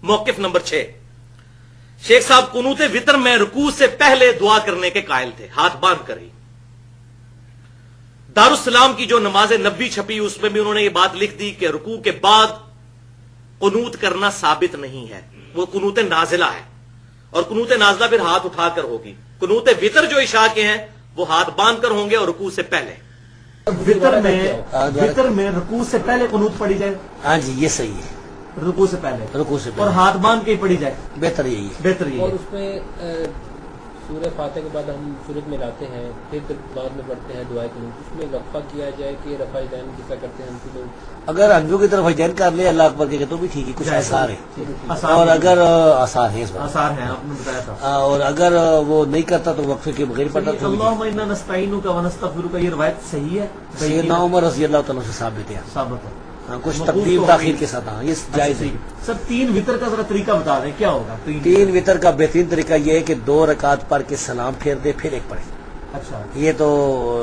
موقف نمبر 6، شیخ صاحب قنوت وطر میں رکوع سے پہلے دعا کرنے کے قائل تھے، ہاتھ باندھ کر ہی۔ دارالسلام کی جو نماز نبوی چھپی اس میں بھی انہوں نے یہ بات لکھ دی کہ رکوع کے بعد قنوت کرنا ثابت نہیں ہے، وہ قنوت نازلہ ہے، اور قنوت نازلہ پھر ہاتھ اٹھا کر ہوگی۔ قنوت وطر جو عشاء کے ہیں وہ ہاتھ باندھ کر ہوں گے اور رکوع سے پہلے۔ وطر میں رکوع سے پہلے قنوت پڑھی جائے؟ ہاں جی یہ صحیح ہے، رکوع سے پہلے، رکوع سے پہلے اور ہاتھ باندھ کے ہی پڑھی جائے، بہتر یہی ہے، بہتر یہ اور ہے۔ اس میں سورہ فاتحہ کے بعد ہم سورت میں لاتے ہیں، پھر بعد میں پڑھتے ہیں دعائے قنوت، اس میں وقفہ کیا جائے کہ رفع یدین جیسا کرتے ہیں ہم لوگ؟ اگر ہنجوں کی طرف حجین کر لے اللہ اکبر کے تو بھی ٹھیک ہے، کچھ آثار ہے، اور اگر آثار ہے اس بات، آثار ہیں، آپ نے بتایا تھا۔ اور اگر وہ نہیں کرتا تو وقفے کے بغیر پڑھتا تو اللہم انا نستعینک و نستغفرک، یہ روایت صحیح ہے؟ سیدنا عمر رضی اللہ تعالیٰ سے ثابت ہے، ثابت ہے، ہاں کچھ تقدیم تاخیر کے ساتھ، ہاں یہ جائز ہے۔ سر 3 وطر کا ذرا طریقہ بتا دیں، کیا ہوگا 3 وطر کا بہترین طریقہ یہ ہے کہ 2 رکعت پڑھ کے سلام پھیر دے پھر ایک پڑھے، اچھا، یہ تو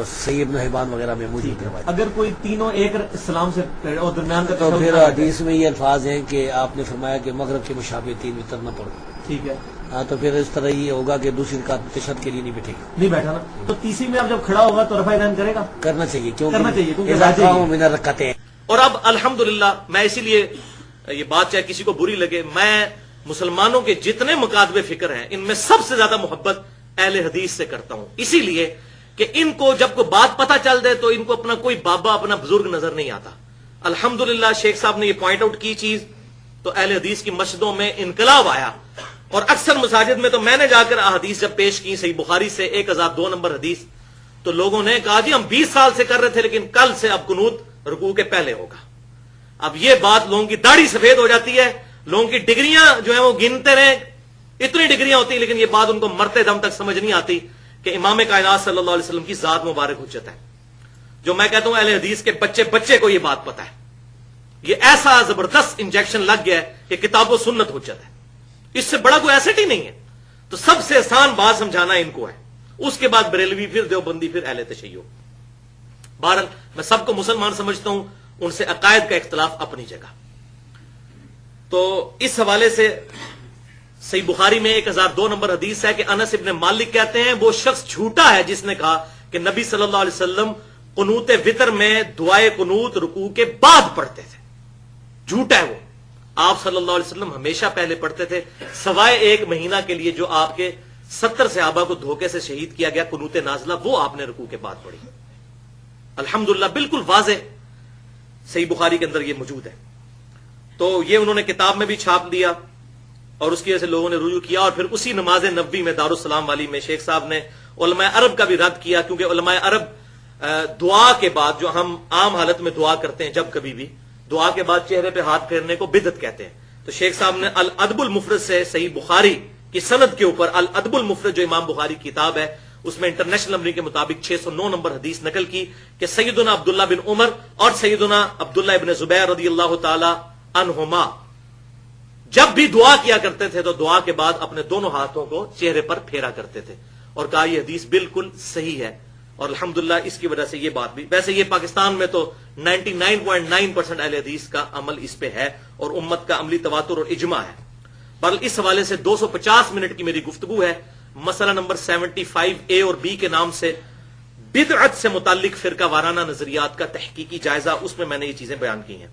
صحیح ابن حبان وغیرہ میں موجود ہے۔ اگر کوئی تینوں ایک اسلام سے اور درمیان کا تو پھر حدیث میں یہ الفاظ ہیں کہ آپ نے فرمایا کہ مغرب کے مشابہ 3 وطر نہ پڑھو، ٹھیک ہے، ہاں تو پھر اس طرح یہ ہوگا کہ دوسری رکعت میں تشہد کے لیے نہیں بیٹھے گا، نہیں بیٹھا نا، تو تیسری میں اب جب کھڑا ہوگا تو رفع یدین کرے گا؟ کرنا چاہیے، کرنا چاہیے، کیونکہ اضافہ من الرکعتین۔ اور اب الحمدللہ میں اسی لیے یہ بات چاہے کسی کو بری لگے، میں مسلمانوں کے جتنے مکاتب فکر ہیں ان میں سب سے زیادہ محبت اہل حدیث سے کرتا ہوں، اسی لیے کہ ان کو جب کوئی بات پتہ چل دے تو ان کو اپنا کوئی بابا اپنا بزرگ نظر نہیں آتا۔ الحمدللہ شیخ صاحب نے یہ پوائنٹ آؤٹ کی چیز تو اہل حدیث کی مسجدوں میں انقلاب آیا، اور اکثر مساجد میں تو میں نے جا کر احادیث جب پیش کی صحیح بخاری سے 1002 نمبر حدیث، تو لوگوں نے کہا جی ہم 20 سال سے کر رہے تھے لیکن کل سے اب قنوت رکوع کے پہلے ہوگا۔ اب یہ بات لوگوں کی داڑھی سفید ہو جاتی ہے، لوگوں کی ڈگریاں جو ہیں وہ گنتے رہیں، اتنی ڈگریاں ہوتی ہیں لیکن یہ بات ان کو مرتے دم تک سمجھ نہیں آتی کہ امام کائنات صلی اللہ علیہ وسلم کی ذات مبارک حجت ہے۔ جو میں کہتا ہوں اہل حدیث کے بچے بچے کو یہ بات پتہ ہے، یہ ایسا زبردست انجیکشن لگ گیا ہے کہ کتاب و سنت حجت ہے، اس سے بڑا کوئی ایسٹ ہی نہیں ہے۔ تو سب سے آسان بات سمجھانا ان کو ہے، اس کے بعد بریلوی، پھر دیوبندی، پھر اہل تشیع۔ بہرحال میں سب کو مسلمان سمجھتا ہوں، ان سے عقائد کا اختلاف اپنی جگہ۔ تو اس حوالے سے صحیح بخاری میں 1002 نمبر حدیث ہے کہ انس ابن مالک کہتے ہیں وہ شخص جھوٹا ہے جس نے کہا کہ نبی صلی اللہ علیہ وسلم قنوت وطر میں دعائے قنوت رکوع کے بعد پڑھتے تھے، جھوٹا ہے وہ۔ آپ صلی اللہ علیہ وسلم ہمیشہ پہلے پڑھتے تھے، سوائے 1 مہینہ کے لیے جو آپ کے 70 صحابہ کو دھوکے سے شہید کیا گیا، قنوت نازلہ وہ آپ نے رکوع کے بعد پڑھی۔ الحمدللہ بالکل واضح صحیح بخاری کے اندر یہ موجود ہے۔ تو یہ انہوں نے کتاب میں بھی چھاپ دیا اور اس کی وجہ سے لوگوں نے رجوع کیا، اور پھر اسی نماز نبوی میں دارالسلام والی میں شیخ صاحب نے علماء عرب کا بھی رد کیا، کیونکہ علماء عرب دعا کے بعد جو ہم عام حالت میں دعا کرتے ہیں، جب کبھی بھی دعا کے بعد چہرے پہ ہاتھ پھیرنے کو بدعت کہتے ہیں، تو شیخ صاحب نے الادب المفرد سے صحیح بخاری کی سند کے اوپر الادب المفرد جو امام بخاری کی کتاب ہے اس میں انٹرنیشنل نمبر کے مطابق 609 نمبر حدیث نقل کی کہ سیدنا عبداللہ بن عمر اور سیدنا عبداللہ ابن زبیر رضی اللہ تعالی عنہما جب بھی دعا کیا کرتے تھے تو دعا کے بعد اپنے دونوں ہاتھوں کو چہرے پر پھیرا کرتے تھے، اور کہا یہ حدیث بالکل صحیح ہے، اور الحمدللہ اس کی وجہ سے یہ بات بھی، ویسے یہ پاکستان میں تو 99.9% اہل حدیث کا عمل اس پہ ہے اور امت کا عملی تواتر اور اجماع ہے۔ بہرحال اس حوالے سے 250 منٹ کی میری گفتگو ہے، مسئلہ نمبر 75A اور B کے نام سے بدعت سے متعلق فرقہ وارانہ نظریات کا تحقیقی جائزہ، اس میں نے یہ چیزیں بیان کی ہیں۔